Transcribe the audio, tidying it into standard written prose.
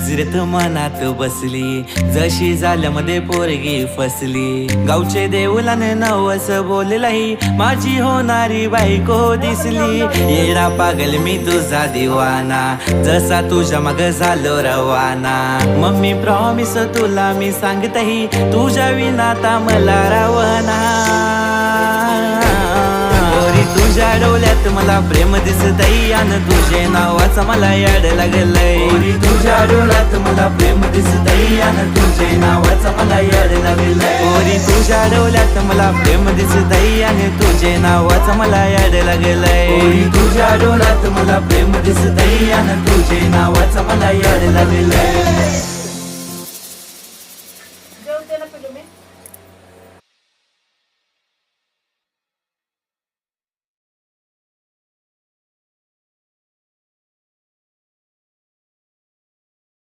नजरेत मनात बसली, जशी झाल्यामध्ये पोरगी फसली. गावचे देऊलाने नवस बोललाई, माझी होणारी बायको दिसली. येडा पागल मी तुझा दिवाना, जसा तुझ्या मग झालो रवाना. मम्मी प्रॉमिस तुला मी सांगतही, तुझ्या विनाता मला रावना. तुझ्या डोळ्यात मला प्रेम दिसतई, आणि तुझे नावाचं मला याड लागलंय. तुझ्या डोळ्यात मला प्रेम दिसतई, आणि तुझे नावाचं मला याड लागलंय. तुझ्या डोळ्यात मला प्रेम दिसतई, आणि तुझे नावाचं मला याड लागलंय. तुझ्या डोळ्यात मला प्रेम दिसतई, आणि तुझे नावाचं मला याड लागलंय.